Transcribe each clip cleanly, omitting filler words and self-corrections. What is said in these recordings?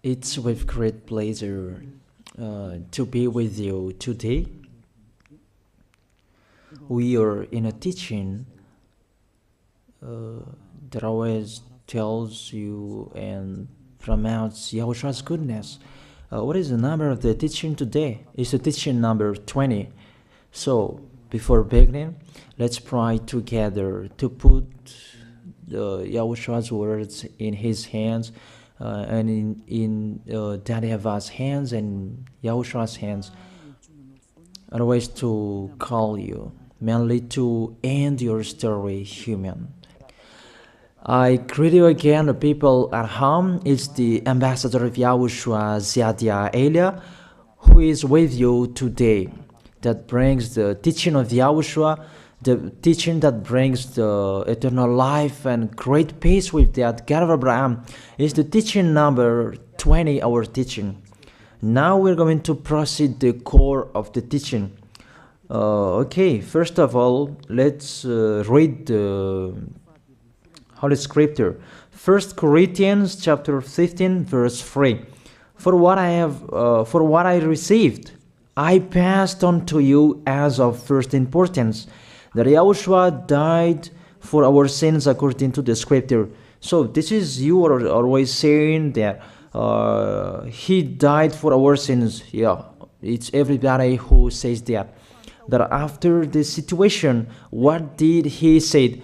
It's with great pleasure to be with you today. We are in a teaching that always tells you and promotes Yahushua's goodness. What is the number of the teaching today? It's the teaching number 20. So, before beginning, let's pray together to put Yahushua's words in his hands and in Daddy YAHVAH's hands and Yahushua's hands. Otherwise, to call you, mainly to end your story human. I greet you again, the people at home. It's the ambassador of Yahushua, Ziadia Elia, who is with you today. That brings the teaching of Yahushua, the teaching that brings the eternal life and great peace with that God of Abraham. Is the teaching number 20, our teaching. Now we're going to proceed the core of the teaching. Okay, first of all, let's read the Holy Scripture. 1 Corinthians chapter 15, verse 3. For what I received, I passed on to you as of first importance, that Yahushua died for our sins according to the Scripture. So this is, you are always saying that he died for our sins. Yeah, it's everybody who says that. That after the situation, what did he say?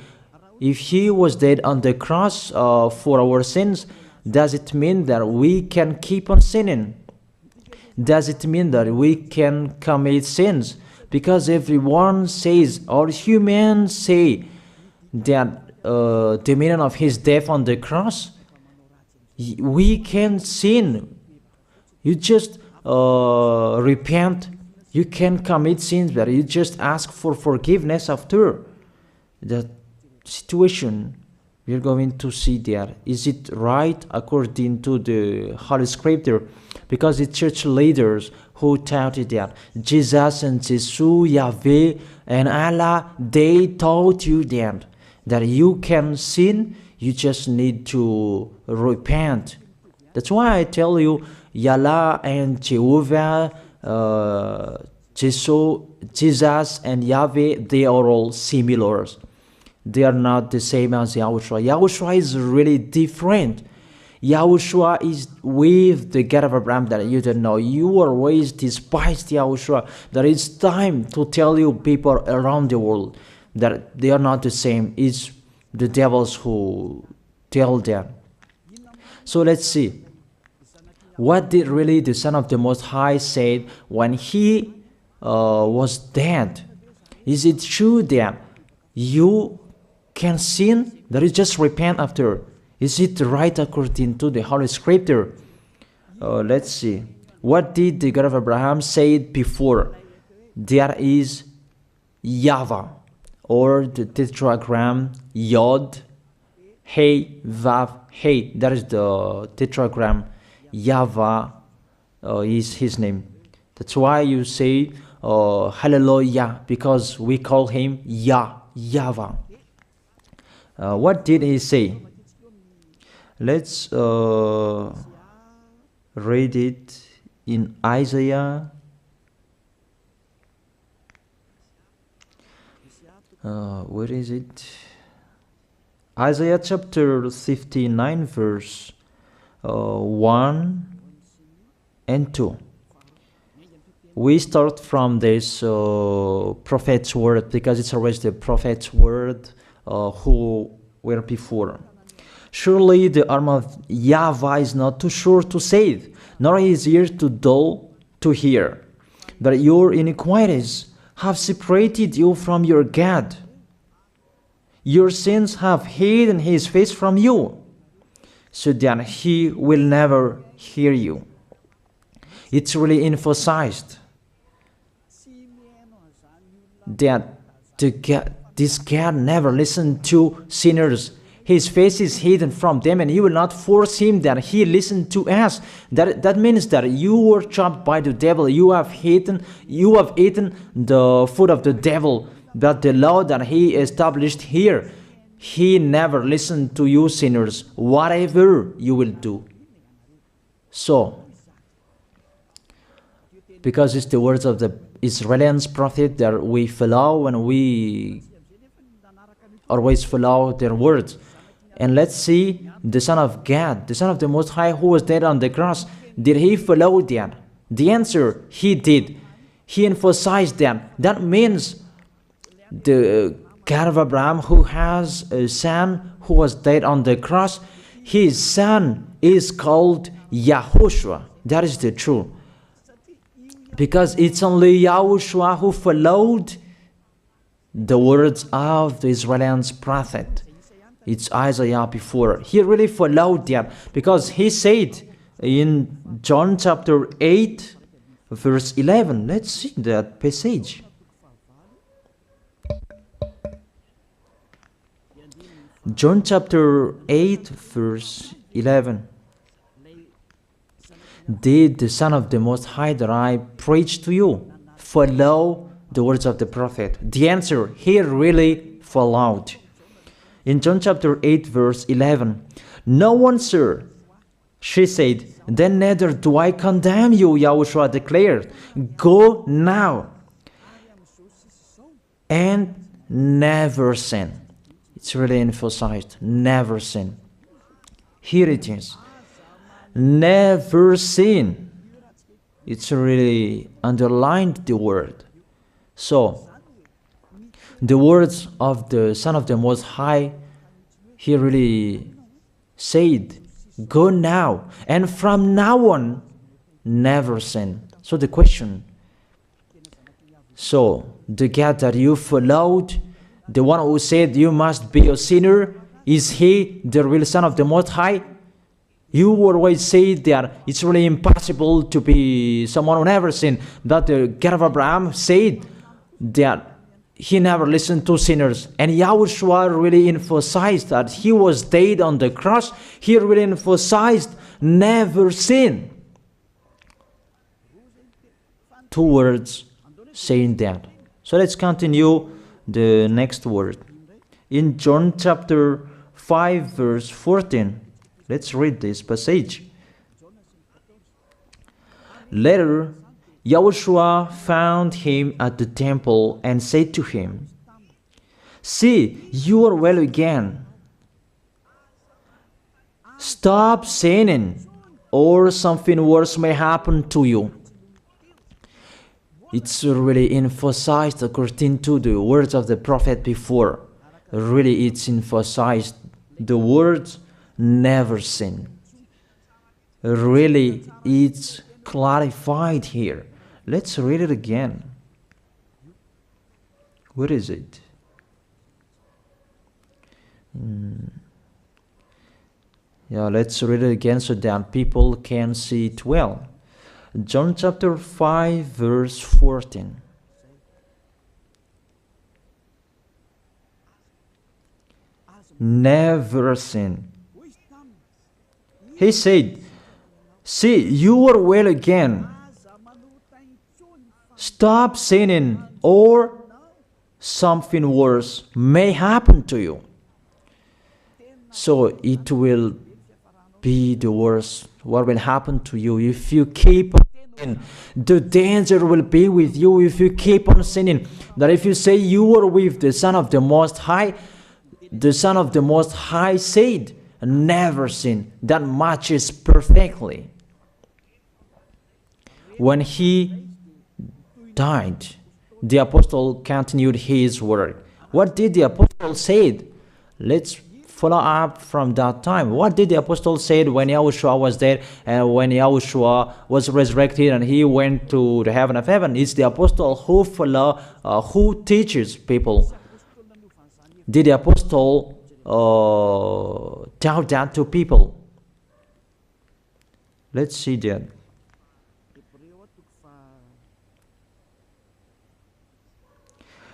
If he was dead on the cross for our sins, does it mean that we can keep on sinning? Does it mean that we can commit sins? Because everyone says, all humans say that the meaning of his death on the cross, we can sin. You just repent. You can commit sins, but you just ask for forgiveness after that situation. We're going to see that. Is it right according to the Holy Scripture? Because the church leaders who taught it that Jesus and Jesus, Yahweh and Allah, they taught you that you can sin, you just need to repent. That's why I tell you, Yahlah and Jehovah, Jesus and Yahweh, they are all similar. They are not the same as Yahushua. Yahushua is really different. Yahushua is with the God of Abraham that you don't know. You always despised Yahushua. That it's time to tell you people around the world that they are not the same. It's the devils who tell them. So let's see. What did really the Son of the Most High say when he was dead? Is it true that you can sin? That is just repent after. Is it right according to the Holy Scripture? Let's see. What did the God of Abraham say before? There is YAHVAH, or the tetragram Yod, Hey, Vav, Hey. That is the tetragram. YAHVAH is his name. That's why you say Hallelujah, because we call him YAHVAH. What did he say? Let's read it in Isaiah. Where is it? Isaiah chapter 59, verse 1 and 2. We start from this prophet's word, because it's always the prophet's word who were before. Surely the arm of YAHVAH is not too short to save, nor his ear too dull to hear. But your iniquities have separated you from your God. Your sins have hidden his face from you, so that he will never hear you. It's really emphasized that this God never listened to sinners. His face is hidden from them, and you will not force him that he listen to us. That means that you were trapped by the devil. You have eaten the food of the devil. But the law that he established here, he never listened to you sinners, whatever you will do. So, because it's the words of the Israeli prophet that we follow, and we always follow their words. And let's see the Son of God, the Son of the Most High, who was dead on the cross. Did he follow that? The answer, he did. He emphasized that. That means the God of Abraham, who has a son who was dead on the cross, his son is called YAHOSHUAH. That is the truth. Because it's only YAHOSHUAH who followed the words of the Israeli prophet. It's Isaiah before. He really followed that, because he said in John chapter 8, verse 11. Let's see that passage. John chapter 8, verse 11. Did the Son of the Most High that I preach to you follow the words of the prophet? The answer, he really followed. In John chapter 8, verse 11, no one, sir, she said, then neither do I condemn you, YAHOSHUAH declared. Go now and never sin. It's really emphasized, never sin. Here it is. Never sin. It's really underlined the word. So, the words of the Son of the Most High, he really said, go now, and from now on, never sin. So the question, so the God that you followed, the one who said you must be a sinner, is he the real Son of the Most High? You always say that it's really impossible to be someone who never sinned. That the God of Abraham said that he never listened to sinners. And YAHOSHUAH really emphasized that he was dead on the cross. He really emphasized never sin. Two words saying that. So let's continue the next word. In John chapter 5, verse 14, let's read this passage. Later, YAHOSHUAH found him at the temple and said to him, see, you are well again. Stop sinning, or something worse may happen to you. It's really emphasized according to the words of the prophet before. Really, it's emphasized the words never sin. Really, it's clarified here. Let's read it again. Where is it? Yeah, let's read it again so that people can see it well. John chapter 5, verse 14. Never sin. He said, see, you are well again. Stop sinning, or something worse may happen to you. So it will be the worst. What will happen to you if you keep on sinning? The danger will be with you if you keep on sinning. That if you say you are with the Son of the Most High, the Son of the Most High said, never sin. That matches perfectly. When he died, the apostle continued his work. What did the apostle say? Let's follow up from that time. What did the apostle say when YAHOSHUAH was dead and when YAHOSHUAH was resurrected and he went to the heaven of heaven? It's the apostle who teaches people. Did the apostle tell that to people? Let's see that.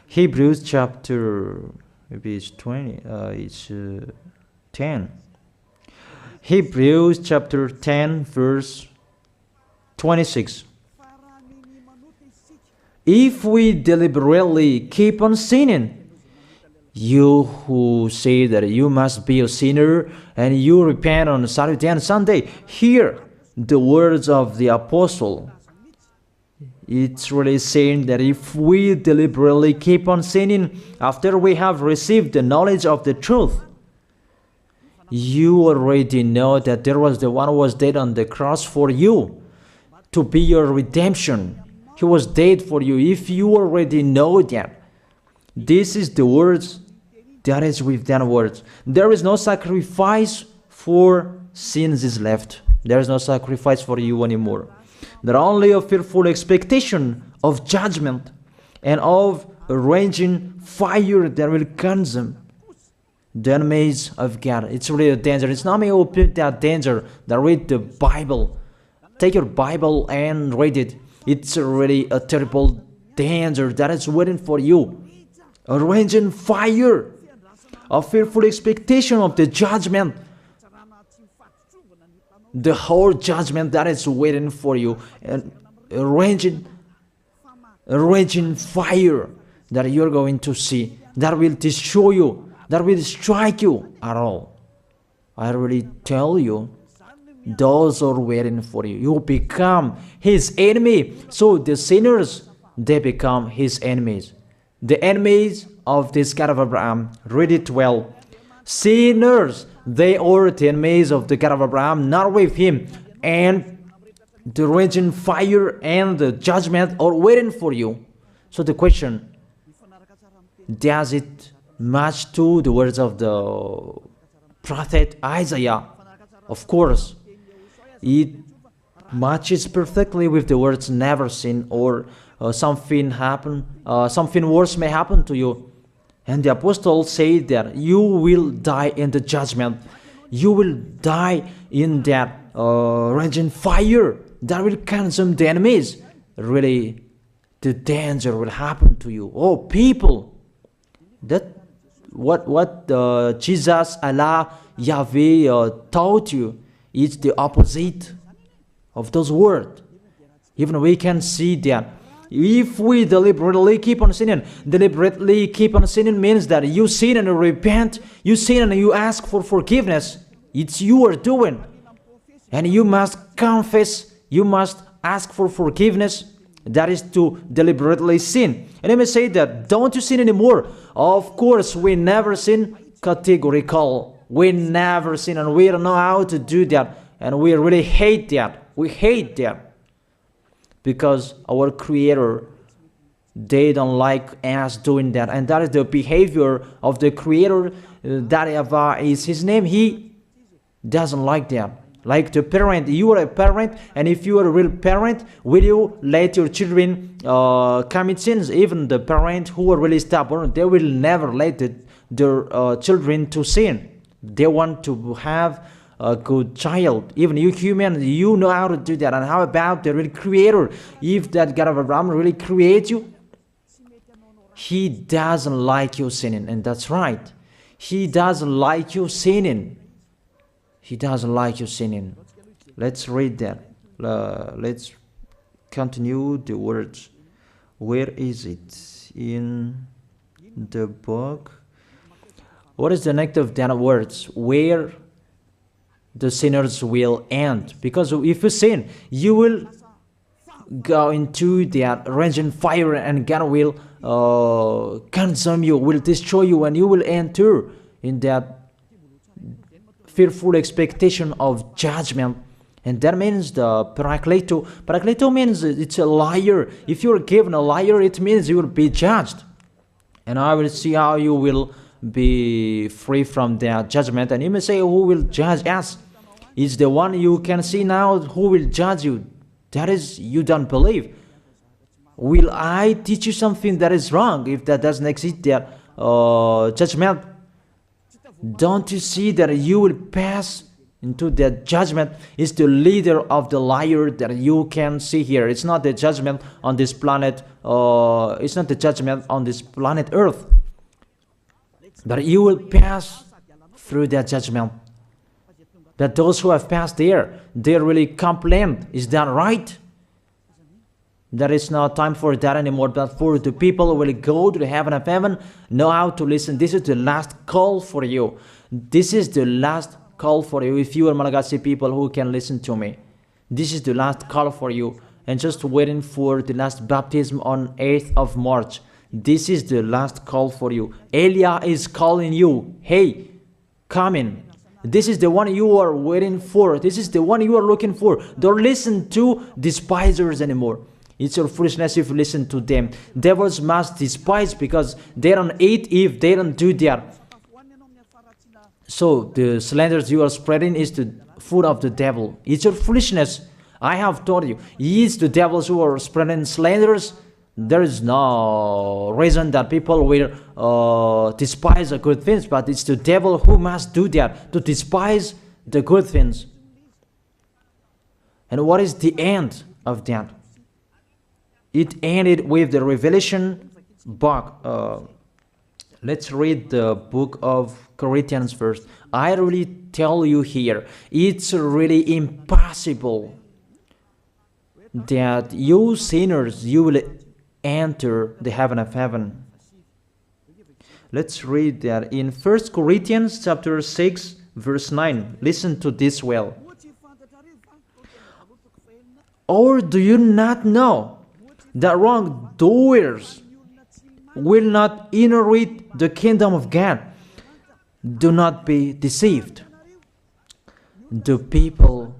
Hebrews chapter, maybe it's 20, it's 10. Hebrews chapter 10, verse 26. If we deliberately keep on sinning, you who say that you must be a sinner and you repent on Saturday and Sunday, here the words of the apostle. It's really saying that if we deliberately keep on sinning after we have received the knowledge of the truth, you already know that there was the one who was dead on the cross for you to be your redemption. He was dead for you. If you already know that, this is the words that is with that words. There is no sacrifice for sins is left. There is no sacrifice for you anymore. Not only a fearful expectation of judgment and of a raging fire that will consume the enemies of God. It's really a danger. It's not me who put that danger that read the Bible. Take your Bible and read it. It's really a terrible danger that is waiting for you. A raging fire, a fearful expectation of the judgment. The whole judgment that is waiting for you, and a raging fire that you're going to see, that will destroy you, that will strike you at all. I really tell you, those are waiting for you. You become his enemy. So the sinners, they become his enemies. The enemies of this God of Abraham. Read it well. Sinners, they are the enemies of the God of Abraham, not with him. And the raging fire and the judgment are waiting for you. So the question, does it match to the words of the prophet Isaiah? Of course. It matches perfectly with the words never sin, or something worse may happen to you. And the apostle said that you will die in the judgment. You will die in that raging fire that will consume the enemies. Really, the danger will happen to you. Oh, people, that what Jesus, Allah, Yahweh taught you is the opposite of those words. Even we can see that. If we deliberately keep on sinning means that you sin and you repent, you sin and you ask for forgiveness. It's you are doing. And you must confess, you must ask for forgiveness. That is to deliberately sin. And let me say that, don't you sin anymore. Of course, we never sin categorical. We never sin, and we don't know how to do that. And we really hate that. We hate that. Because our Creator, they don't like us doing that. And that is the behavior of the Creator. That YAHVAH is his name. He doesn't like that. Like the parent, you are a parent, and if you are a real parent, will you let your children commit sins? Even the parent who are really stubborn, they will never let their children to sin. They want to have a good child. Even you human, you know how to do that. And how about the real Creator? If that God of Abraham really creates you, he doesn't like you sinning. And that's right. He doesn't like you sinning. He doesn't like you sinning. Let's read that. Let's continue the words. Where is it? In the book. What is the next of that words? Where the sinners will end. Because if you sin, you will go into that raging fire, and God will consume you, will destroy you, and you will enter in that fearful expectation of judgment. And that means the parakleto. Parakleto means it's a liar. If you're given a liar, it means you will be judged. And I will see how you will be free from that judgment. And you may say, who will judge us? It's the one you can see now who will judge you. That is, you don't believe. Will I teach you something that is wrong if that doesn't exist, that judgment? Don't you see that you will pass into that judgment? Is the leader of the liar that you can see here. It's not the judgment on this planet. It's not the judgment on this planet Earth. That you will pass through that judgment. That those who have passed there, they really complain. Is that right? There is no time for that anymore. But for the people who will go to the heaven of heaven, know how to listen. This is the last call for you. This is the last call for you. If you are Malagasy people who can listen to me, This is the last call for you. And just waiting for the last baptism on 8th of March. This is the last call for you. Elia is calling you. Hey, come in. This is the one you are waiting for. This is the one you are looking for. Don't listen to despisers anymore. It's your foolishness if you listen to them. Devils must despise because they don't eat if they don't do that. So the slanders you are spreading is the food of the devil. It's your foolishness. I have told you. It's the devils who are spreading slanders. There is no reason that people will despise the good things, but it's the devil who must do that, to despise the good things. And what is the end of that? It ended with the Revelation book. Let's read the book of Corinthians first. I really tell you here, it's really impossible that you sinners, you will enter the heaven of heaven. Let's read that in 1 Corinthians chapter 6 verse 9. Listen to this well. Or do you not know that wrongdoers will not inherit the kingdom of God? Do not be deceived. The people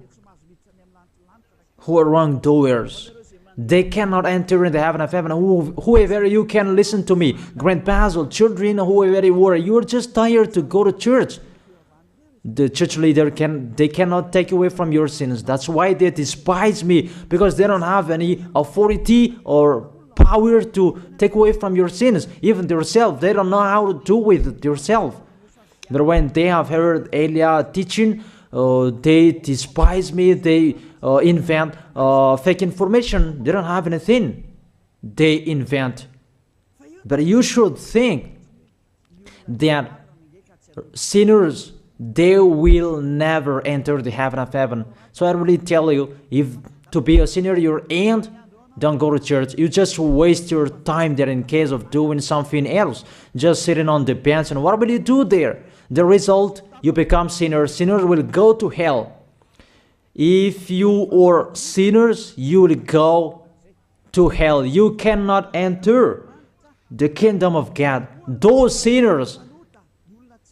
who are wrongdoers, they cannot enter in the heaven of heaven. Whoever you can listen to me, grandpas or children, whoever you are, you are just tired to go to church. The church leader they cannot take away from your sins. That's why they despise me, because they don't have any authority or power to take away from your sins. Even themselves, they don't know how to do with it themselves. But when they have heard Elia teaching, they despise me. They invent fake information. They don't have anything. They invent. But you should think that sinners, they will never enter the heaven of heaven. So I really tell you, if to be a sinner you're in, don't go to church. You just waste your time there in case of doing something else. Just sitting on the bench, and what will you do there? The result, you become sinners. Sinners will go to hell. If you are sinners, you will go to hell. You cannot enter the kingdom of God. Those sinners,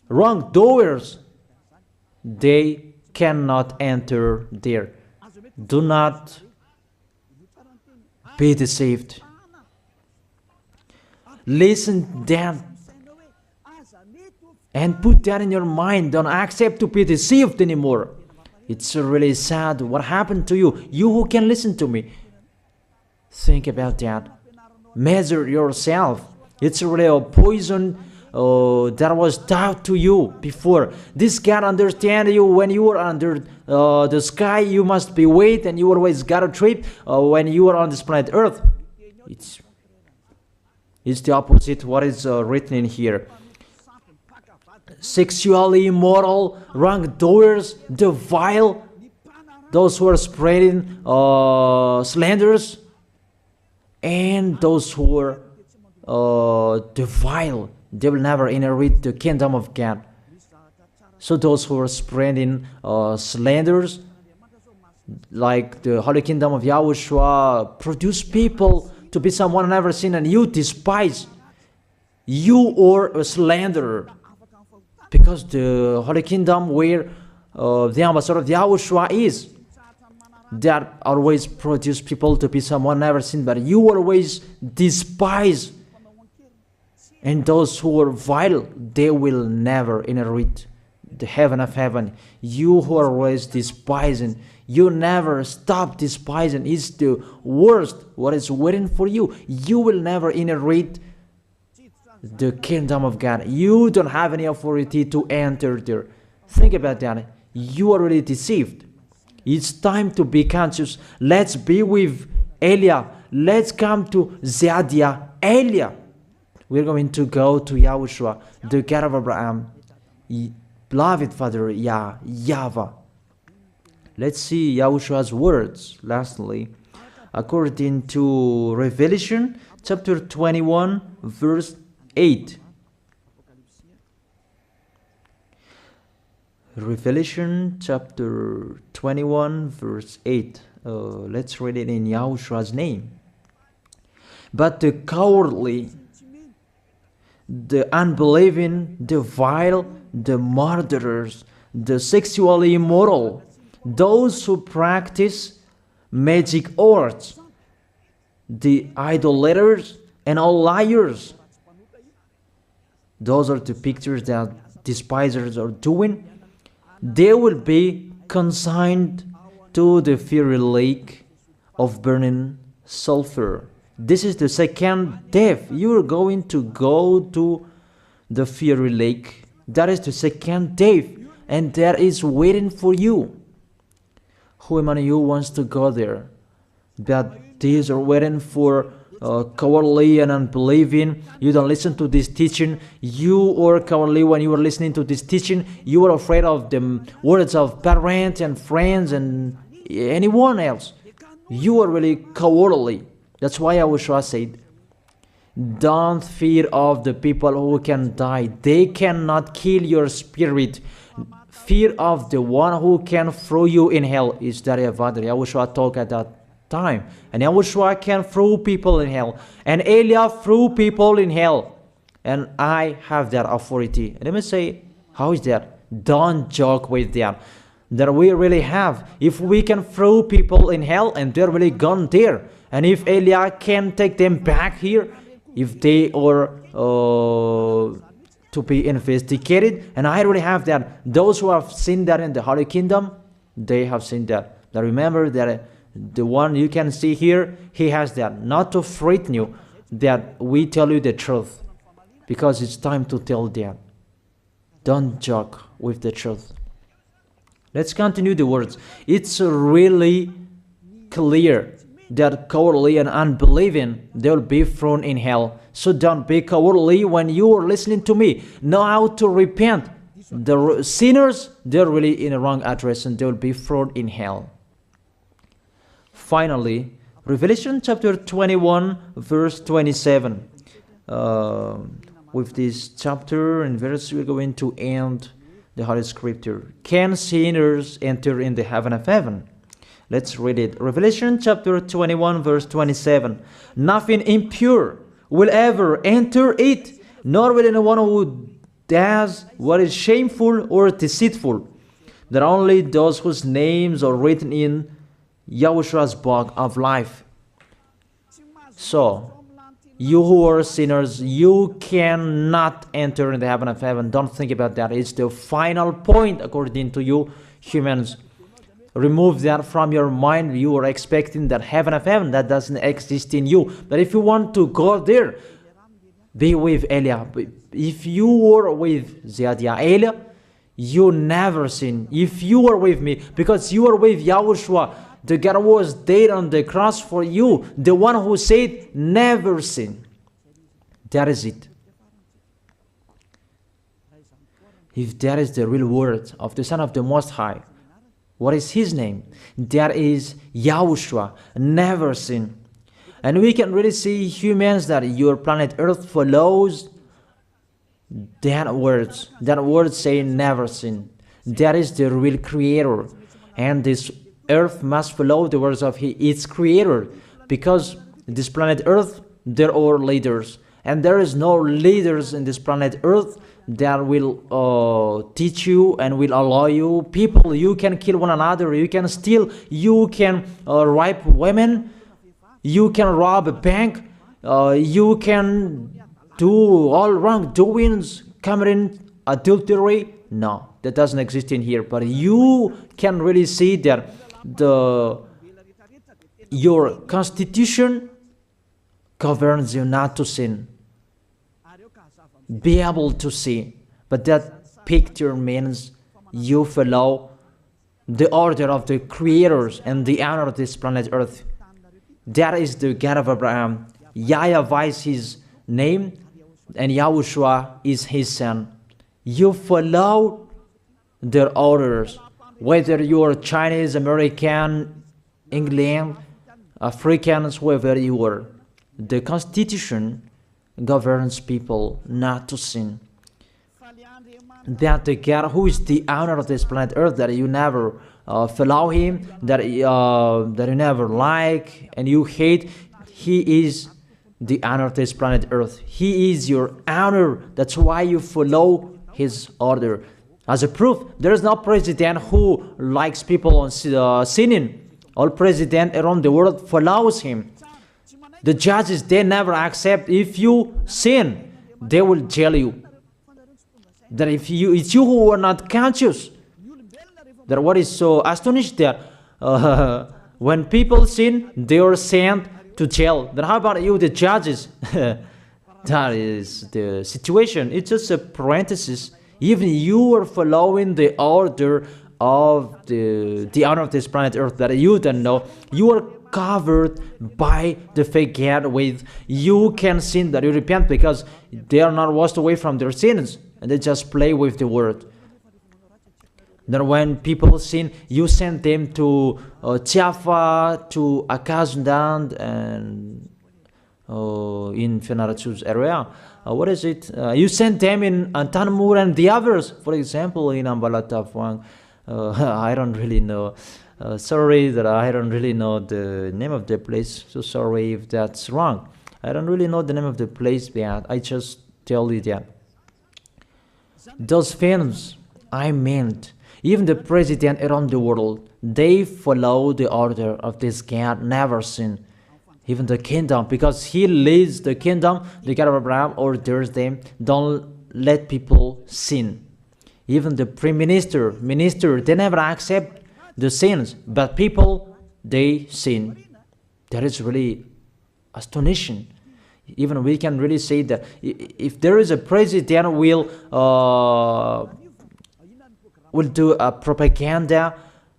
wrongdoers, they cannot enter there. Do not be deceived. Listen then and put that in your mind. Don't accept to be deceived anymore. It's really sad what happened to you. You who can listen to me, think about that. Measure yourself. It's really a poison that was taught to you before. This God understand you when you are under the sky. You must be wait, and you always got a trip when you are on this planet Earth. It's the opposite what is written in here. Sexually immoral, wrongdoers, the vile, those who are spreading slanders, and those who are the vile, they will never inherit the kingdom of God. So those who are spreading slanders, like the Holy Kingdom of YAHOSHUAH, produce people to be someone never seen, and you despise. You are a slanderer. Because the Holy Kingdom where the ambassador of YAHOSHUAH is, that always produce people to be someone never seen, but you always despise. And those who are vile, they will never inherit the heaven of heaven. You who are always despising, you never stop despising. It's the worst what is waiting for you. You will never inherit the kingdom of God. You don't have any authority to enter there. Think about that. You are already deceived. It's time to be conscious. Let's be with Elia. Let's come to Zadiah. Elia. We're going to go to YAHOSHUAH, the God of Abraham, beloved Father YAHVAH. Let's see YAHOSHUAH's words. Lastly, according to Revelation chapter 21 verse 8. Revelation chapter 21 verse 8. Let's read it in Yahoshua's name. But the cowardly, the unbelieving, the vile, the murderers, the sexually immoral, those who practice magic arts, the idolaters, and all liars. Those are the pictures that despisers are doing. They will be consigned to the fiery lake of burning sulfur. This is the second death. You are going to go to the fiery lake. That is the second death, and that is waiting for you. Who among you wants to go there? That these are waiting for cowardly and unbelieving. You don't listen to this teaching. You are cowardly when you are listening to this teaching. You are afraid of the words of parents and friends and anyone else. You are really cowardly. That's why YAHOSHUAH said, don't fear of the people who can die. They cannot kill your spirit. Fear of the one who can throw you in hell. Is that YAHOSHUAH talked at that time. And YAHOSHUAH can throw people in hell. And Elia threw people in hell. And I have that authority. And let me say, how is that? Don't joke with that. That we really have. If we can throw people in hell and they're really gone there. And if Elia can take them back here, if they are to be investigated, and I really have that. Those who have seen that in the Holy Kingdom, they have seen that. Now remember that the one you can see here, he has that. Not to frighten you, that we tell you the truth. Because it's time to tell that. Don't joke with the truth. Let's continue the words. It's really clear that cowardly and unbelieving, they'll be thrown in hell. So don't be cowardly when you are listening to me. Know how to repent. The sinners, they're really in the wrong address and they'll be thrown in hell. Finally, Revelation chapter 21, verse 27. With this chapter and verse, we're going to end the Holy Scripture. Can sinners enter in the heaven of heaven? Let's read it. Revelation chapter 21, verse 27. Nothing impure will ever enter it, nor will anyone who does what is shameful or deceitful. That only those whose names are written in YAHOSHUAH's book of life. So, you who are sinners, you cannot enter in the heaven of heaven. Don't think about that. It's the final point according to you humans. Remove that from your mind. You are expecting that heaven of heaven that doesn't exist in you. But if you want to go there, be with Elia. If you were with Elia, you never sin. If you are with me, because you are with YAHOSHUAH, the God was dead on the cross for you, the one who said never sin. That is it. If that is the real word of the Son of the Most High, what is his name? That is YAHOSHUAH, never sin. And we can really see humans that your planet Earth follows that words. That word saying never sin. That is the real creator. And this Earth must follow the words of its creator. Because this planet Earth, there are leaders. And there is no leaders in this planet Earth that will teach you and will allow you. People, you can kill one another, you can steal, you can rape women, you can rob a bank, you can do all wrongdoings, committing adultery. No, that doesn't exist in here. But you can really see that your constitution governs you not to sin. Be able to see. But that picture means you follow the order of the creators and the honor of this planet Earth. That is the God of Abraham. YAHVAH is his name, and YAHOSHUAH is his son. You follow their orders, whether you are Chinese, American, England, Africans, whoever you are. The Constitution governs people not to sin. that the God who is the owner of this planet Earth, that you never follow him, that you never like and you hate, he is the owner of this planet Earth. He is your owner. That's why you follow his order. As a proof, there is no president who likes people on sinning. All president around the world follows him. The judges, they never accept if you sin, they will jail you. That if it's you who are not conscious. That what is so astonishing that when people sin, they are sent to jail. Then how about you, the judges? That is the situation. It's just a parenthesis. Even you are following the order of the owner of this planet Earth that you don't know. You are covered by the fake God with you can sin, that you repent, because they are not washed away from their sins and they just play with the word. Then when people sin, you send them to YAHVAH, to Akazundand, and in Fenarachu's area. What is it? You send them in Tanmur and the others. For example, in Ambalatafwang, I don't really know. Sorry that I don't really know the name of the place. So sorry if that's wrong. I don't really know the name of the place, but I just tell you that. Those films, I meant, even the president around the world, they follow the order of this God, never sin. Even the kingdom, because he leads the kingdom, the God of Abraham orders them, don't let people sin. Even the prime minister, they never accept the sins, but people, they sin. That is really astonishing. Even we can really say that if there is a president will do a propaganda,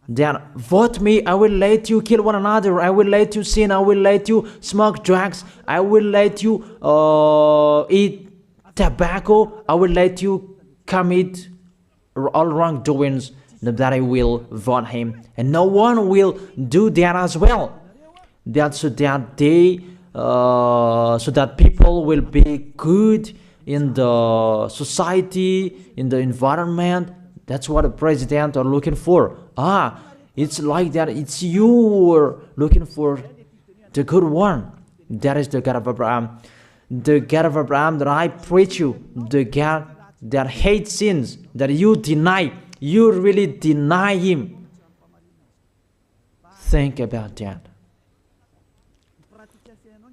then vote me, I will let you kill one another, I will let you sin, I will let you smoke drugs, I will let you eat tobacco, I will let you commit all wrongdoings, that I will vote him. And no one will do that as well. That's so that they so that people will be good in the society, in the environment. That's what the president are looking for. It's like that. It's you who are looking for the good one. That is the God of Abraham. The God of Abraham that I preach you. The God that hates sins, that you deny. You really deny him. Think about that.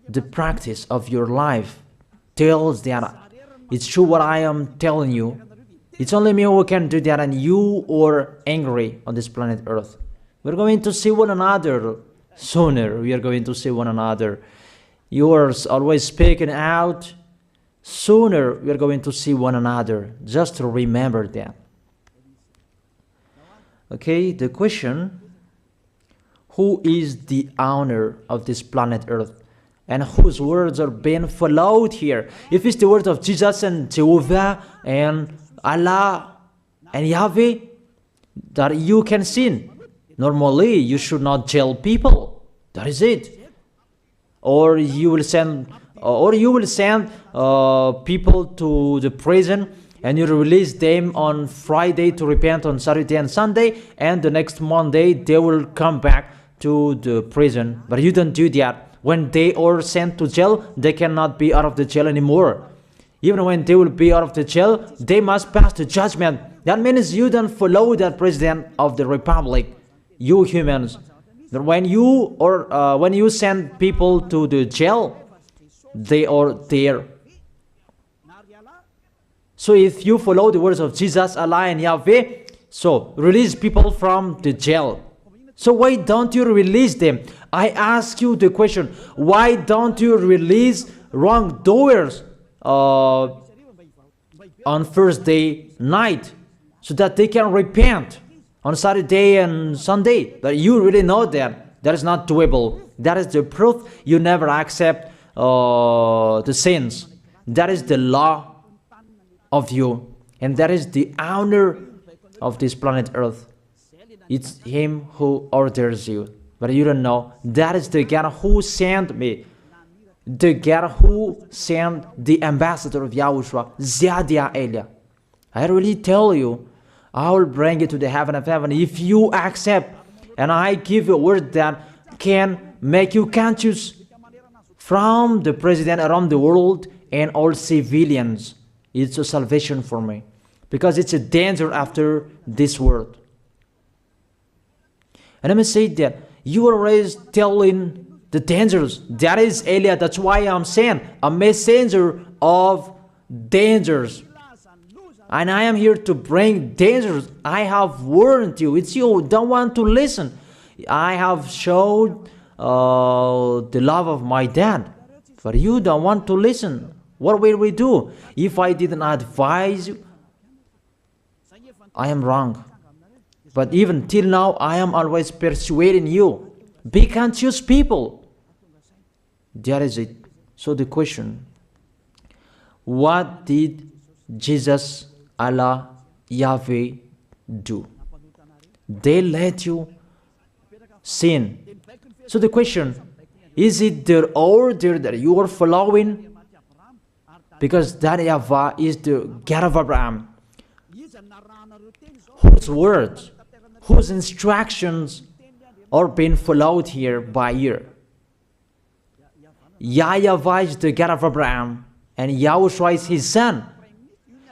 The practice of your life tells that it's true what I am telling you. It's only me who can do that, and you are angry on this planet Earth. We're going to see one another sooner. We are going to see one another. You are always speaking out. Sooner we are going to see one another. Just remember that. Okay, the question: who is the owner of this planet Earth? And whose words are being followed here? If it's the words of Jesus and Jehovah and Allah and Yahweh, that you can sin. Normally, you should not jail people. That is it. Or you will send, people to the prison, and you release them on Friday to repent on Saturday and Sunday, and the next Monday they will come back to the prison. But you don't do that. When they are sent to jail, they cannot be out of the jail anymore. Even when they will be out of the jail, they must pass the judgment. That means you don't follow that president of the republic, you humans. When you send people to the jail, they are there. So if you follow the words of Jesus, Allah and Yahweh, so release people from the jail. So why don't you release them? I ask you the question, why don't you release wrongdoers on Thursday night so that they can repent on Saturday and Sunday? But you really know that that is not doable. That is the proof you never accept the sins. That is the law of you, and that is the owner of this planet Earth. It's him who orders you, but you don't know. That is the God who sent me, the God who sent the ambassador of Yahushua, Zadia Elia. I really tell you, I will bring you to the heaven of heaven if you accept, and I give you a word that can make you conscious from the president around the world and all civilians. It's a salvation for me, because it's a danger after this world. And let me say that you are always telling the dangers. That is Elia. That's why I'm saying a messenger of dangers. And I am here to bring dangers. I have warned you. It's you don't want to listen. I have showed the love of my dad, but you don't want to listen. What will we do? If I didn't advise you, I am wrong. But even till now, I am always persuading you. Be conscious, people. That is it. So the question, what did Jesus, Allah, Yahweh do? They let you sin. So the question, is it their order that you are following? Because that YAHVAH is the God of Abraham, whose words, whose instructions are being followed here by year. YAHVAH is the God of Abraham, and YAHOSHUAH is his son.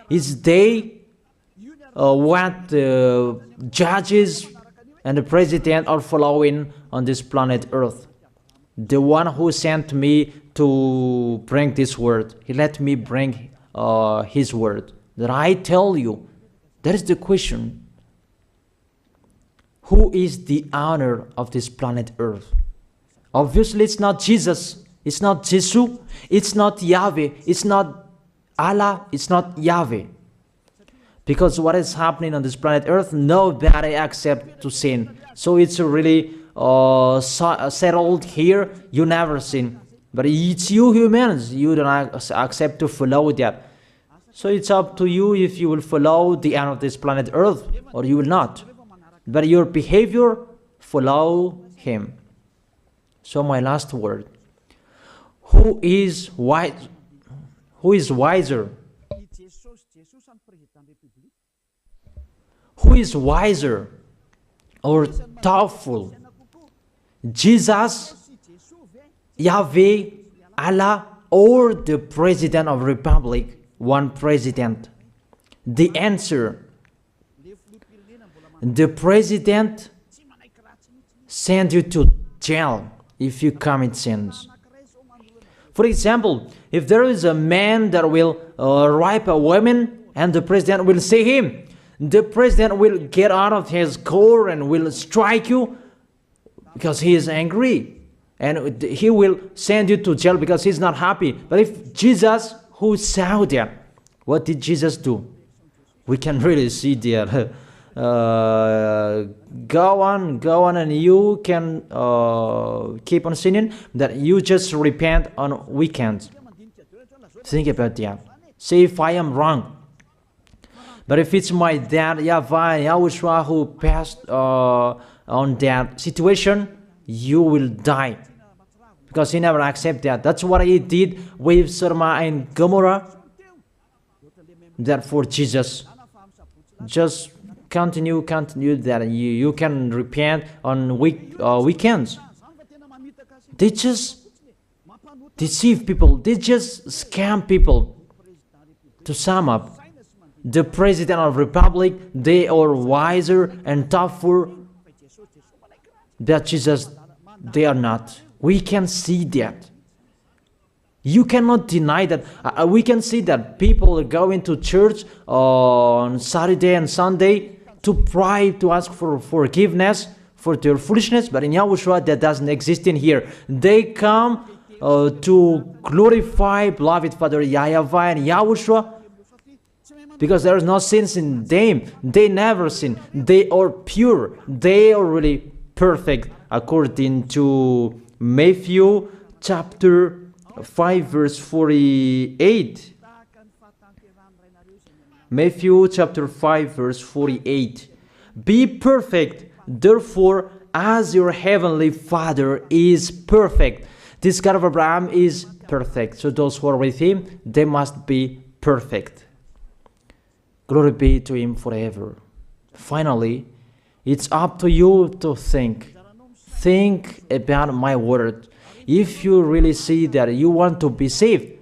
Is they what the judges and the president are following on this planet Earth. The one who sent me to bring this word, he let me bring his word. That I tell you, that is the question. Who is the owner of this planet Earth? Obviously, it's not Jesus. It's not Jesus. It's not Yahweh. It's not Allah. It's not Yahweh. Because what is happening on this planet Earth, nobody accepts to sin. So it's really settled here. You never sin. But it's you humans. You don't accept to follow that. So it's up to you if you will follow the end of this planet Earth or you will not. But your behavior, follow him. So my last word. Who is wise? Who is wiser? Who is wiser or thoughtful? Jesus, Yahweh, Allah, or the President of Republic? One president. The answer. The president send you to jail if you commit sins. For example, if there is a man that will rape a woman and the president will see him, the president will get out of his car and will strike you because he is angry. And he will send you to jail because he's not happy. But if Jesus, who saw that, what did Jesus do? We can really see that. Go on, and you can keep on sinning, that you just repent on weekends. Think about that. See if I am wrong. But if it's my dad, YAHVAH, YAHOSHUAH, who passed on that situation, you will die. Because he never accepted that. That's what he did with Sodom and Gomorrah. Therefore, Jesus, just continue that you can repent on weekends. They just deceive people. They just scam people. To sum up, the President of Republic, they are wiser and tougher than Jesus. They are not. We can see that. You cannot deny that. We can see that people are going to church on Saturday and Sunday to pray, to ask for forgiveness for their foolishness. But in YAHOSHUAH, that doesn't exist in here. They come to glorify beloved Father YAHVAH and YAHOSHUAH because there is no sins in them. They never sin. They are pure. They are really perfect according to Matthew chapter 5 verse 48. Matthew chapter 5 verse 48. Be perfect, therefore, as your heavenly Father is perfect. This God of Abraham is perfect. So those who are with him, they must be perfect. Glory be to Him forever. Finally, it's up to you to think. Think about my word. If you really see that you want to be saved,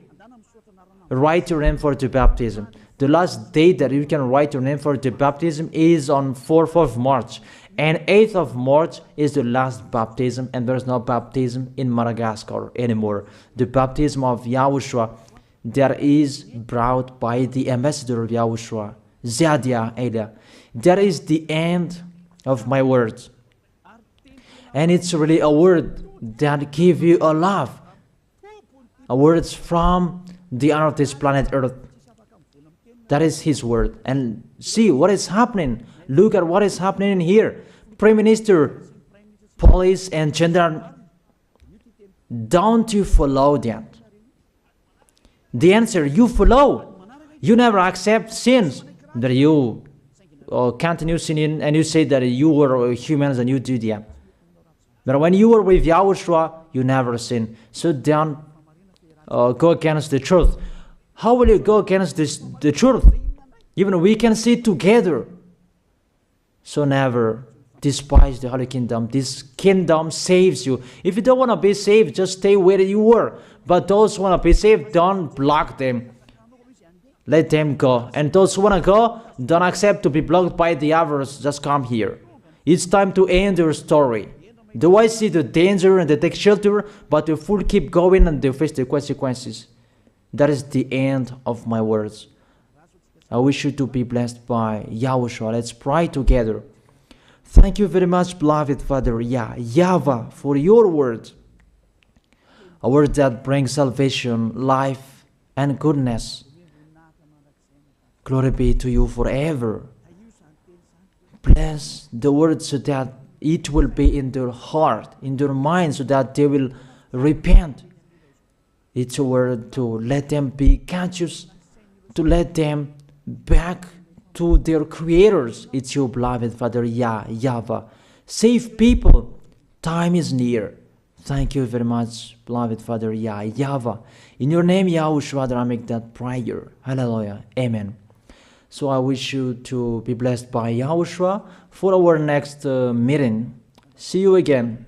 write your name for the baptism. The last date that you can write your name for the baptism is on 4th of March. And 8th of March is the last baptism, and there's no baptism in Madagascar anymore. The baptism of Yahushua that is brought by the ambassador of Yahushua, Zadia Ada. That is the end of my words. And it's really a word that gives you a love. A word from the honor of this planet Earth. That is His word. And see what is happening. Look at what is happening in here. Prime Minister, police, and gendarme. Don't you follow that? The answer, you follow. You never accept sins. That you continue sinning and you say that you were humans and you do that. But when you were with Yahushua, you never sin. So don't go against the truth. How will you go against the truth? Even we can see together. So never despise the Holy Kingdom. This kingdom saves you. If you don't want to be saved, just stay where you were. But those who want to be saved, don't block them. Let them go. And those who want to go, don't accept to be blocked by the others. Just come here. It's time to end your story. Do I see the danger and they take shelter, but the fool keep going and they face the consequences? That is the end of my words. I wish you to be blessed by Yahushua. Let's pray together. Thank you very much, beloved Father YAHVAH, for your word. A word that brings salvation, life, and goodness. Glory be to you forever. Bless the word so that it will be in their heart, in their mind, so that they will repent. It's a word to let them be conscious, to let them back to their creators. It's your beloved Father YAHVAH. Save people. Time is near. Thank you very much, beloved Father YAHVAH. In your name, Yahushua, that I make that prayer. Hallelujah. Amen. So I wish you to be blessed by Yahushua for our next meeting. See you again.